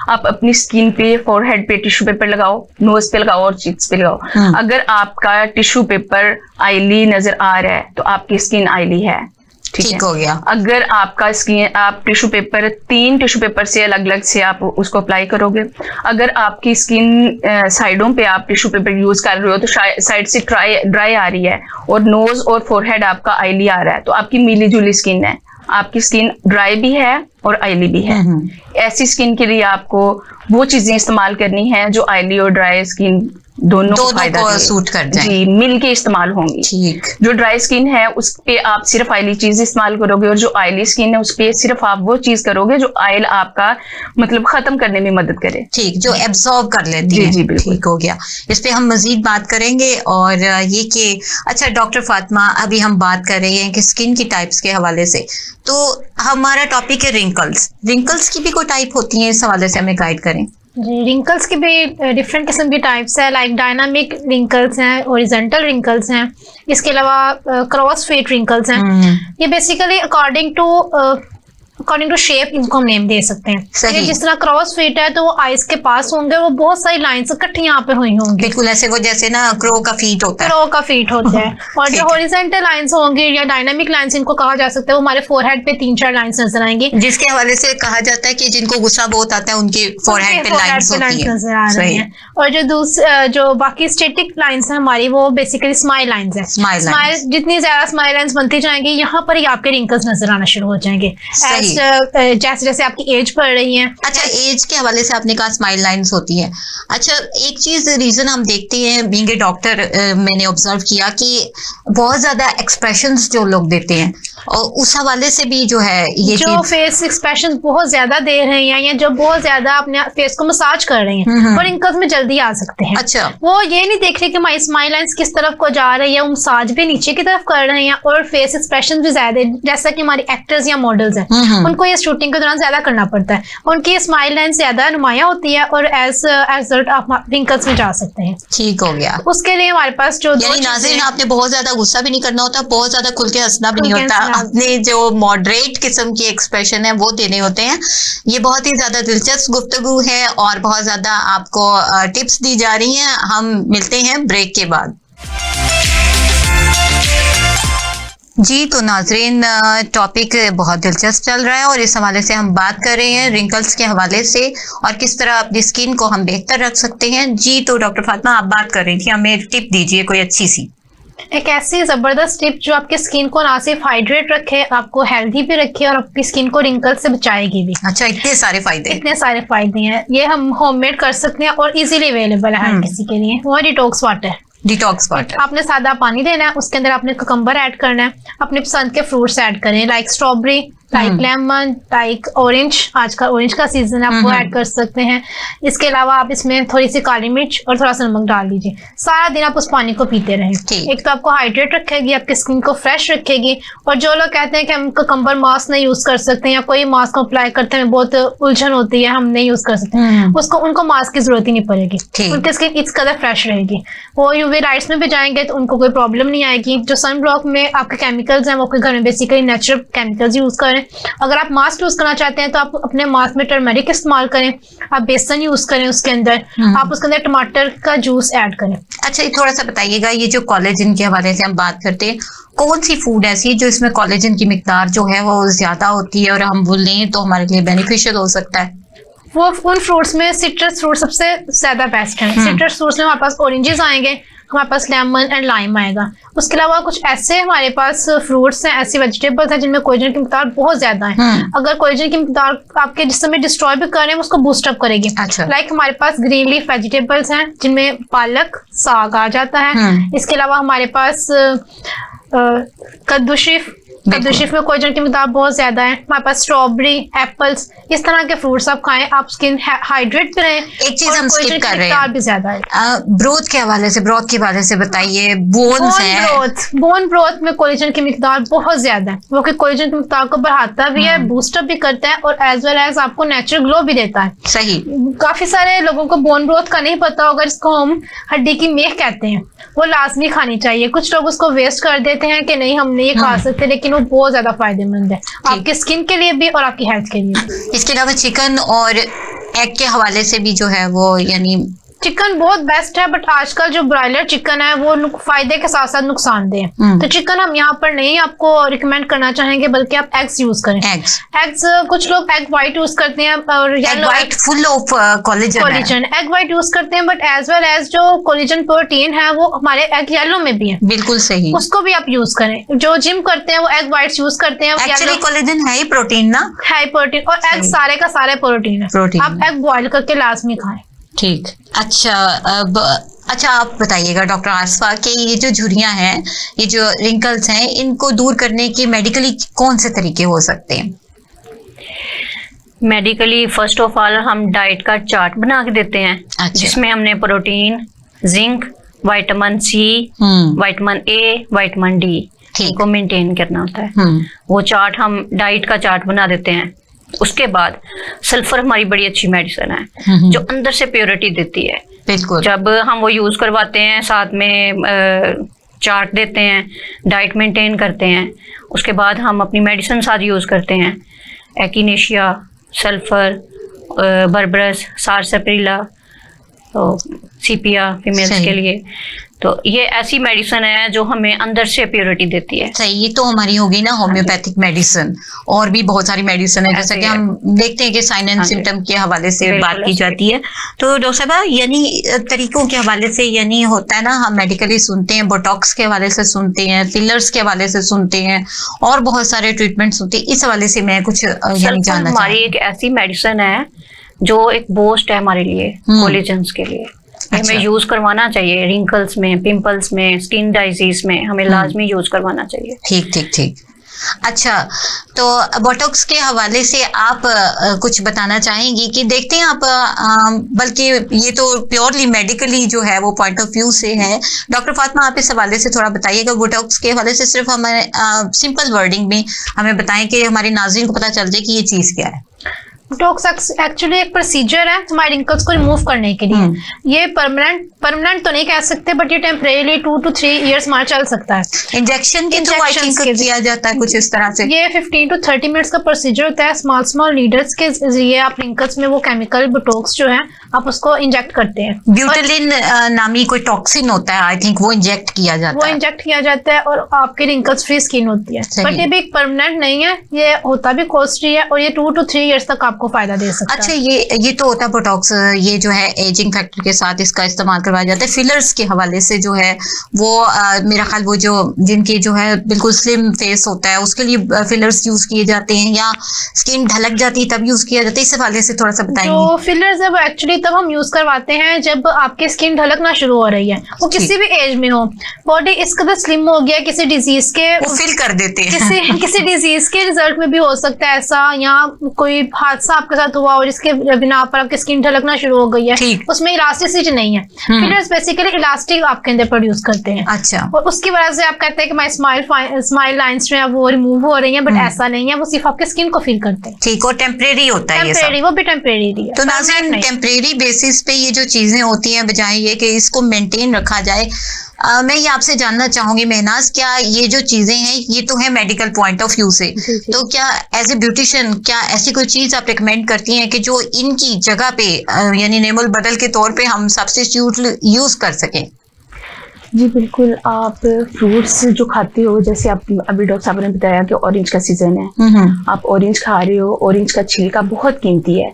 आप अपनी स्किन पे, फोरहेड पे टिश्यू पेपर लगाओ, नोज पे लगाओ और चीक्स पे लगाओ। अगर आपका टिश्यू पेपर ऑयली नजर आ रहा है तो आपकी स्किन ऑयली है, ठीक हो गया। अगर आपका स्किन, आप टिश्यू पेपर 3 टिश्यू पेपर से अलग अलग से आप उसको अप्लाई करोगे। अगर आपकी स्किन साइडों पे आप टिश्यू पेपर यूज कर रहे हो तो साइड से ड्राई आ रही है और नोज और फोरहेड आपका ऑयली आ रहा है, तो आपकी मिली जुली स्किन है, आपकी स्किन ड्राई भी है और ऑयली भी है। ऐसी स्किन के लिए आपको वो चीजें इस्तेमाल करनी है जो ऑयली और ड्राई स्किन दोनों को सूट कर जाए, जी, मिल के इस्तेमाल होंगी। ठीक। जो ड्राई स्किन है उस पे आप सिर्फ ऑयली चीज इस्तेमाल करोगे और जो ऑयली स्किन है उस पे सिर्फ आप वो चीज करोगे जो ऑयल आपका मतलब खत्म करने में मदद करे। ठीक, जो एब्जॉर्ब कर लेती है। जी बिल्कुल। ठीक हो गया। इस पे हम मजीद बात करेंगे। और ये कि अच्छा डॉक्टर फातिमा, अभी हम बात कर रहे हैं कि स्किन की टाइप्स के हवाले से, तो हमारा टॉपिक है रिंकल्स की भी कोई टाइप होती है, इस हवाले से हमें गाइड करें। जी, रिंकल्स की भी डिफरेंट किस्म की टाइप्स है, लाइक डायनामिक रिंकल्स हैं, ओरिजेंटल रिंकल्स हैं, इसके अलावा क्रॉस फेट रिंकल्स हैं। ये बेसिकली अकॉर्डिंग टू शेप इनको हम नेम दे सकते हैं। सही। जिस तरह क्रॉस फेट है तो वो आइज के पास होंगे, वो बहुत सारी लाइंस इकट्ठी यहाँ पे हुई होंगी, बिल्कुल ऐसे वो जैसे ना क्रो का फीट होता है। क्रो का फीट होता है। और ठीक जो है। हॉरिजॉन्टल लाइंस होंगी या डायनामिक लाइंस इनको कहा जा सकता है, वो हमारे फोरहेड पे 3-4 लाइंस नजर आएंगी, जिसके हवाले से कहा जाता है कि जिनको गुस्सा बहुत आता है उनके फोरहेड पे लाइंस होती है। नजर आ रही हैं। और जो बाकी स्टेटिक लाइंस हैं हमारी, वो बेसिकली स्माइल लाइंस है। Smile lines। जितनी ज्यादा स्माइल लाइंस बनती जाएंगी, यहाँ पर ही आपके रिंकल्स नजर आना शुरू हो जाएंगे, सही। जैसे जैसे आपकी एज बढ़ रही है। अच्छा, एज के हवाले से आपने कहा स्माइल लाइंस होती है। अच्छा, एक चीज रीजन हम देखते हैं, बीइंग ए डॉक्टर, मैंने ऑब्जर्व किया कि बहुत ज्यादा एक्सप्रेशंस जो लोग देते हैं, और उस हवाले से भी जो है ये जो फेस एक्सप्रेशन बहुत ज्यादा दे रहे हैं या जो बहुत ज्यादा अपने फेस को मसाज कर रहे हैं, वो रिंकल्स में जल्दी आ सकते हैं। अच्छा। वो ये नहीं देख रहे कि हमारी स्माइल लाइंस किस तरफ को जा रही है, वो मसाज भी नीचे की तरफ कर रहे हैं और फेस एक्सप्रेशन भी ज्यादा, जैसा कि हमारी एक्टर्स या मॉडल्स हैं, उनको ये शूटिंग के दौरान ज्यादा करना पड़ता है, उनकी स्माइल लाइन ज्यादा नुमाया होती है और एज रिजल्ट आप रिंकल्स में जा सकते हैं। ठीक हो गया। उसके लिए हमारे पास जो यानी नाज़रीन, आपने बहुत ज्यादा गुस्सा भी नहीं करना होता, बहुत ज्यादा खुल के हंसना भी नहीं होता, अपने जो मॉडरेट किस्म की एक्सप्रेशन है वो देने होते हैं। ये बहुत ही ज्यादा दिलचस्प गुफ्तगू है और बहुत ज्यादा आपको टिप्स दी जा रही हैं। हम मिलते हैं ब्रेक के बाद। जी तो नाजरीन, टॉपिक बहुत दिलचस्प चल रहा है और इस हवाले से हम बात कर रहे हैं रिंकल्स के हवाले से और किस तरह अपनी स्किन को हम बेहतर रख सकते हैं। जी तो डॉक्टर फातिमा, आप बात कर रही थी, हमें टिप दीजिए कोई अच्छी सी। एक ऐसी जबरदस्त टिप जो आपके स्किन को ना सिर्फ हाइड्रेट रखे, आपको हेल्दी भी रखे और आपकी स्किन को रिंकल से बचाएगी भी। अच्छा, इतने सारे फायदे हैं। ये हम होममेड कर सकते हैं और इजीली अवेलेबल है हर किसी के लिए। वो डिटॉक्स वाटर। आपने सादा पानी लेना है, उसके अंदर आपने कुकम्बर ऐड करना है, अपने पसंद के फ्रूट्स ऐड करें, like strawberry, like lemon, like orange, आजकल ऑरेंज का सीजन है, आप वो ऐड कर सकते हैं। इसके अलावा आप इसमें थोड़ी सी काली मिर्च और थोड़ा सा नमक डाल दीजिए। सारा दिन आप उस पानी को पीते रहें। एक तो आपको हाइड्रेट रखेगी, आपकी स्किन को फ्रेश रखेगी। और जो लोग कहते हैं कि हम कंबर मास्क नहीं यूज कर सकते या कोई मास्क अप्लाई करते हैं बहुत उलझन होती है, हम नहीं यूज कर सकते, उनको मास्क की जरूरत ही नहीं पड़ेगी, उनकी स्किन इस कदर फ्रेश रहेगी। वो यूवी लाइट्स में भी जाएंगे तो उनको कोई प्रॉब्लम नहीं आएगी। जो सन ब्लॉक में आपके केमिकल्स हैं वो आपके घर में बेसिकली नेचुरल केमिकल्स यूज करें। अगर आप मास्क यूज करना चाहते हैं तो आप अपने मास्क में टर्मरिक इस्तेमाल करें, आप बेसन यूज करें, उसके अंदर आप उसके अंदर टमाटर का जूस ऐड करें। अच्छा, ये थोड़ा सा बताइएगा, ये जो कोलेजन के हवाले से हम बात करते हैं, कौन सी फूड ऐसी है जो इसमें कोलेजन की मिकदार जो है वो ज्यादा होती है और हम वो लें तो हमारे लिए बेनिफिशियल हो सकता है? वो उन फ्रूट्स में सिट्रस फ्रूट सबसे ज्यादा बेस्ट है। सिट्रस फ्रूट्स में हमारे पास ऑरेंजेस आएंगे, हमारे पास लेमन एंड लाइम आएगा। उसके अलावा कुछ ऐसे हमारे पास फ्रूट्स हैं, ऐसी वेजिटेबल्स हैं जिनमें कोलेजन की मिकदार बहुत ज्यादा है। अगर कोलेजन की मिकदार आपके जिस्म में डिस्ट्रॉय भी कर रहे हैं, उसको बूस्ट अप करेगी। अच्छा। लाइक हमारे पास ग्रीन लीफ वेजिटेबल्स हैं जिनमें पालक, साग आ जाता है। इसके अलावा हमारे पास कद्दू शीफ में कोलेजन की मिकदार बहुत ज्यादा है। हमारे पास स्ट्रॉबेरी, एप्पल्स, इस तरह के फ्रूट्स आप खाएं, आप स्किन हाइड्रेट भी रहें। एक चीज हम स्किप कर रहे हैं, भी ज्यादा है। ब्रोथ के हवाले से बताइए, बोन ब्रोथ में कोलेजन की मिकदार बहुत ज्यादा है, वो कि कोलेजन की मिकदार को बढ़ाता भी है, बूस्टअप भी करता है और एज वेल एज आपको नेचुरल ग्लो भी देता है। सही। काफी सारे लोगों को बोन ब्रोथ का नहीं पता होगा, इसको हम हड्डी की मेख कहते हैं। वो लाजमी खानी चाहिए। कुछ लोग उसको वेस्ट कर देते हैं कि नहीं हम नहीं खा सकते, लेकिन वो बहुत ज्यादा फायदेमंद है आपकी स्किन के लिए भी और आपकी हेल्थ के लिए भी। इसके अलावा चिकन और एग के हवाले से भी जो है वो, यानी चिकन बहुत बेस्ट है, बट आजकल जो ब्रॉयलर चिकन है वो फायदे के साथ साथ नुकसानदेह है। तो चिकन हम यहाँ पर नहीं आपको रिकमेंड करना चाहेंगे, बल्कि आप एग्स यूज करें। एग्स कुछ लोग एग व्हाइट यूज करते हैं और yellow white full of collagen egg white use करते हैं, बट एज वेल एज जो कोलेजन प्रोटीन है वो हमारे एग येलो में भी है। बिल्कुल सही, उसको भी आप यूज करें। जो जिम करते हैं वो एग व्हाइट्स यूज करते हैं। एक्चुअली कोलेजन है ही प्रोटीन ना, है प्रोटीन, और एग सारे का सारे प्रोटीन है। आप एग बॉइल करके लाजमी खाएं। ठीक। अच्छा, आप बताइएगा डॉक्टर आसफा कि ये जो झुर्रियां हैं, ये जो रिंकल्स हैं, इनको दूर करने के मेडिकली कौन से तरीके हो सकते हैं? मेडिकली फर्स्ट ऑफ ऑल हम डाइट का चार्ट बना के देते हैं। अच्छा। जिसमें हमने protein, zinc, vitamin C, vitamin A, vitamin D को मेंटेन करना होता है। वो चार्ट हम डाइट का चार्ट बना देते हैं। उसके बाद सल्फर हमारी बड़ी अच्छी मेडिसिन है जो अंदर से प्योरिटी देती है। बिल्कुल। जब हम वो यूज करवाते हैं, साथ में चार्ट देते हैं, डाइट मेंटेन करते हैं, उसके बाद हम अपनी मेडिसिन साथ यूज करते हैं। एकिनेशिया, सल्फर, बर्बरस, सारसप्रिला, तो सीपिया फीमेल्स के लिए। तो ये ऐसी मेडिसिन है जो हमें अंदर से प्योरिटी देती है। सही। ये तो हमारी होगी ना होम्योपैथिक मेडिसिन, और भी बहुत सारी मेडिसिन है जैसा कि हम देखते हैं कि साइन एंड सिम्टम के हवाले से बात की जाती है। तो डॉक्टर साहब, यानी तरीकों के हवाले से, यानी होता है ना, हम मेडिकली सुनते हैं, बोटॉक्स के हवाले से सुनते हैं, फिलर्स के हवाले से सुनते हैं, और बहुत सारे ट्रीटमेंट्स होते हैं। इस हवाले से मैं कुछ जानना चाहती हूँ। हमारी एक ऐसी मेडिसिन है जो एक बूस्ट है हमारे लिए, कोलेजन्स के लिए। हमें यूज करवाना चाहिए। रिंकल्स में, पिंपल्स में, स्किन डाइजीज में हमें लाजमी यूज करवाना चाहिए। ठीक। अच्छा, तो बोटॉक्स के हवाले से आप कुछ बताना चाहेंगी कि देखते हैं आप, बल्कि ये तो प्योरली मेडिकली जो है वो पॉइंट ऑफ व्यू से है। डॉक्टर फातिमा, आप इस हवाले से थोड़ा बताइएगा। बोटॉक्स के हवाले से सिर्फ हमें सिंपल वर्डिंग में हमें बताएं कि हमारे नाज़रीन को पता चल जाए कि ये चीज़ क्या है। बोटॉक्स एक्चुअली एक प्रोसीजर है हमारे रिंकल्स को रिमूव करने के लिए। ये परमानेंट तो नहीं कह सकते, बट ये टेम्परेरी 2 to 3 years हमारा चल सकता है। इंजेक्शन के थ्रू आई थिंक किया जाता है कुछ इस तरह से। ये 15 to 30 मिनट्स का प्रोसीजर होता है। स्मॉल नीडल्स के जरिए आप रिंकल्स में वो केमिकल बोटॉक्स जो है आप उसको इंजेक्ट करते हैं। ब्यूटेलिन नामी कोई टॉक्सिन होता है, आई थिंक वो इंजेक्ट किया जाता है और आपकी रिंकल्स फ्री स्किन होती है। बट ये भी परमानेंट नहीं है, ये होता भी कॉस्टली है, और ये 2 to 3 years तक आपको आपको फायदा दे सकता अच्छा, है। ये तो होता है बोटॉक्स, ये जो है एजिंग फैक्टर के साथ इसका इस्तेमाल करवाया जाता है। फिलर्स के हवाले से जो है वो मेरा ख्याल वो जो जिनकी जो है बिल्कुल स्लिम फेस होता है उसके लिए फिलर्स यूज किए जाते हैं, या स्किन ढलक जाती है तब यूज किया जाता है, इस हवाले से थोड़ा सा बताएंगे। जो फिलर्स है वो एक्चुअली तब हम यूज करवाते हैं जब आपकी स्किन ढलकना शुरू हो रही है, वो किसी भी एज में हो, बॉडी इस कदर स्लिम हो गया, किसी डिजीज के वो फिल कर देते हैं। किसी डिजीज के रिजल्ट में भी हो सकता है ऐसा, या कोई हादसा आपके साथ हुआ और जिसके बिना पर आपकी स्किन ढलकना शुरू हो गई है, ठीक। उसमें इलास्टिसिटी नहीं है। फिलर्स बेसिकली इलास्टिक आपके अंदर प्रोड्यूस करते हैं, अच्छा, और उसकी वजह से आप कहते हैं कि माई स्माइल लाइंस जो है वो रिमूव हो रही हैं, बट ऐसा नहीं है, वो सिर्फ आपकी स्किन को फील करते हैं। ठीक, और टेम्परेरी होता है ये सब। टेम्परेरी, वो भी टेम्परेरी है। तो नाज़रीन, टेम्परेरी बेसिस पे ये जो चीजें होती हैं, बजाय ये कि इसको मेंटेन रखा जाए, मैं ये आपसे जानना चाहूंगी महनाज, क्या ये जो चीजें हैं ये तो है मेडिकल पॉइंट ऑफ व्यू से, तो क्या एज ए ब्यूटिशियन क्या ऐसी कोई चीज आप रिकमेंड करती हैं कि जो इनकी जगह पे यानी नेमुल बदल के तौर पे हम सब्स्टिट्यूट यूज कर सकें? जी बिल्कुल, आप फ्रूट्स जो खाते हो, जैसे आप अभी डॉक्टर साहब ने बताया कि ऑरेंज का सीजन है, आप ऑरेंज खा रहे हो, ऑरेंज का छिलका बहुत कीमती है,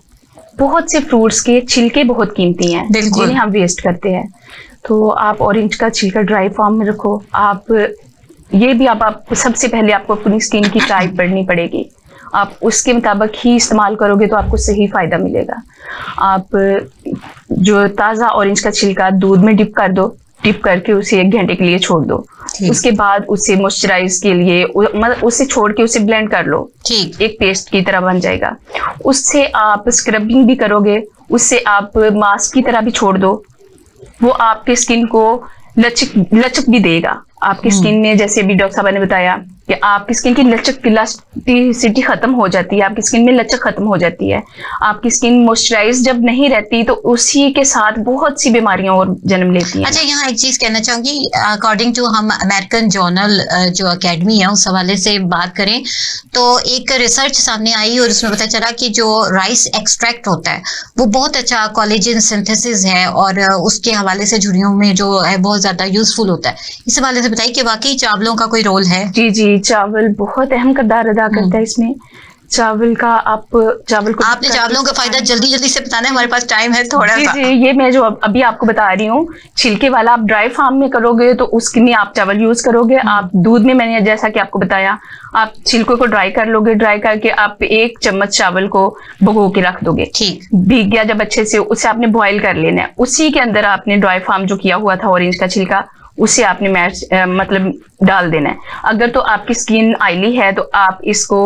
बहुत से फ्रूट्स के छिलके बहुत कीमती हैं जिन्हें हम वेस्ट करते हैं। तो आप ऑरेंज का छिलका ड्राई फॉर्म में रखो। आप ये भी आप सबसे पहले आपको अपनी स्किन की टाइप पढ़नी पड़ेगी, आप उसके मुताबिक ही इस्तेमाल करोगे तो आपको सही फायदा मिलेगा। आप जो ताज़ा ऑरेंज का छिलका दूध में डिप कर दो, डिप करके उसे 1 घंटे के लिए छोड़ दो, उसके बाद उसे मॉइस्चराइज के लिए मतलब उसे छोड़ के उसे ब्लेंड कर लो, ठीक, एक पेस्ट की तरह बन जाएगा। उससे आप स्क्रबिंग भी करोगे, उससे आप मास्क की तरह भी छोड़ दो, वो आपके स्किन को लचक भी देगा। आपकी स्किन में, जैसे अभी डॉक्टर साहब ने बताया कि आपकी स्किन की इलास्टिसिटी खत्म हो जाती है, आपकी स्किन में लचक खत्म हो जाती है। आपकी स्किन मॉइस्चराइज जब नहीं रहती तो उसी के साथ बहुत सी बीमारियां और जन्म लेती हैं। अच्छा, यहाँ एक चीज कहना चाहूंगी, अकॉर्डिंग टू हम अमेरिकन जर्नल जो अकेडमी है उस हवाले से बात करें तो एक रिसर्च सामने आई और उसमें पता चला कि जो राइस एक्सट्रैक्ट होता है वो बहुत अच्छा कोलेजन सिंथेसिस है और उसके हवाले से झुर्रियों में जो है बहुत ज्यादा यूजफुल होता है। इस हवाले से बताइए कि वाकई चावलों का कोई रोल है? जी जी, चावल बहुत अहम किरदार अदा करता है इसमें। चावल का चावल को आपने चावलों का फायदा जल्दी जल्दी से बताना है, हमारे पास टाइम है थोड़ा सा। जी, ये मैं जो अभी आपको बता रही हूँ, छिलके वाला आप ड्राई फार्म में करोगे तो उसके लिए आप चावल यूज करोगे। आप दूध में, मैंने जैसा कि आपको बताया, आप छिलकों को ड्राई कर लोगे, ड्राई करके आप 1 चम्मच चावल को भिगो के रख दोगे। ठीक, भीग गया जब अच्छे से, उसे आपने बॉईल कर लेना है। उसी के अंदर आपने ड्राई फार्म जो किया हुआ था ऑरेंज का छिलका, उसे आपने मतलब डाल देना है। अगर तो आपकी स्किन ऑयली है तो आप इसको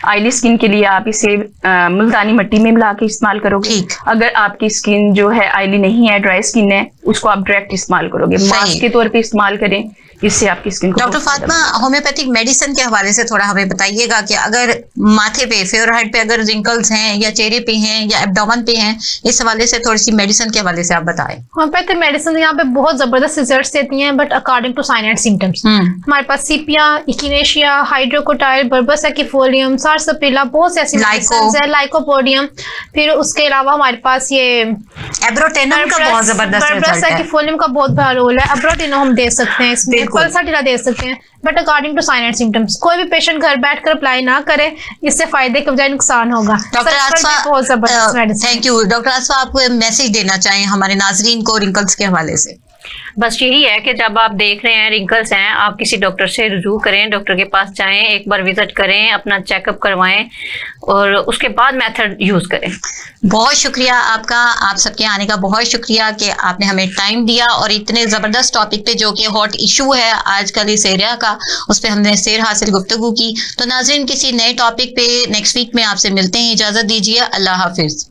ऑयली स्किन के लिए आप इसे मुल्तानी मिट्टी में मिला के इस्तेमाल करोगे। अगर आपकी स्किन जो है ऑयली नहीं है, ड्राई स्किन है, उसको आप डायरेक्ट इस्तेमाल करोगे, मास्क के तौर पे इस्तेमाल करें, इससे आपकी स्किन को। डॉक्टर फातिमा, होम्योपैथिक मेडिसिन के हवाले से थोड़ा हमें बताइएगा कि अगर माथे पे, फेवरहेड पे अगर रिंकल्स हैं या चेहरे पे हैं या एब्डोमेन पे हैं, इस हवाले से थोड़ी सी मेडिसिन के हवाले से आप बताएं। होम्योपैथिक मेडिसिन यहाँ पे बहुत जबरदस्त रिजल्ट्स देती हैं, but according to sign and symptoms. हमारे पास सीपिया, इकिनेशिया, हाइड्रोकोटाइल, बर्बस एक्टिफोलियम, सारसपिला, बहुत से ऐसी मेडिसिन है, लाइकोपोडियम। फिर उसके अलावा हमारे पास ये एब्रोटेनम का बहुत जबरदस्त रिजल्ट है, एक्टिफोलियम का बहुत बड़ा रोल है, एब्रोटेनम हम दे सकते हैं इसमें, पल्साटिला दे सकते हैं, but according to sign and symptoms. कोई भी पेशेंट घर बैठकर अप्लाई ना करे, इससे फायदे के बजाय नुकसान होगा। डॉक्टर आसफा, बहुत जबरदस्त मेडिसिन। थैंक यू डॉक्टर आसफा, आप मैसेज देना चाहें हमारे नाजरीन को रिंकल्स के हवाले से? बस यही है कि जब आप देख रहे हैं रिंकल्स हैं, आप किसी डॉक्टर से रुजू करें, डॉक्टर के पास जाएं, एक बार विजिट करें, अपना चेकअप करवाएं और उसके बाद मेथड यूज करें। बहुत शुक्रिया आपका, आप सबके आने का बहुत शुक्रिया कि आपने हमें टाइम दिया और इतने ज़बरदस्त टॉपिक पे जो कि हॉट इशू है आजकल इस एरिया का, उस पर हमने सैर हासिल गुफ्तगू की। तो नाज़रीन, किसी नए टॉपिक पे नेक्स्ट वीक में आपसे मिलते हैं, इजाज़त दीजिए, अल्लाह हाफिज़।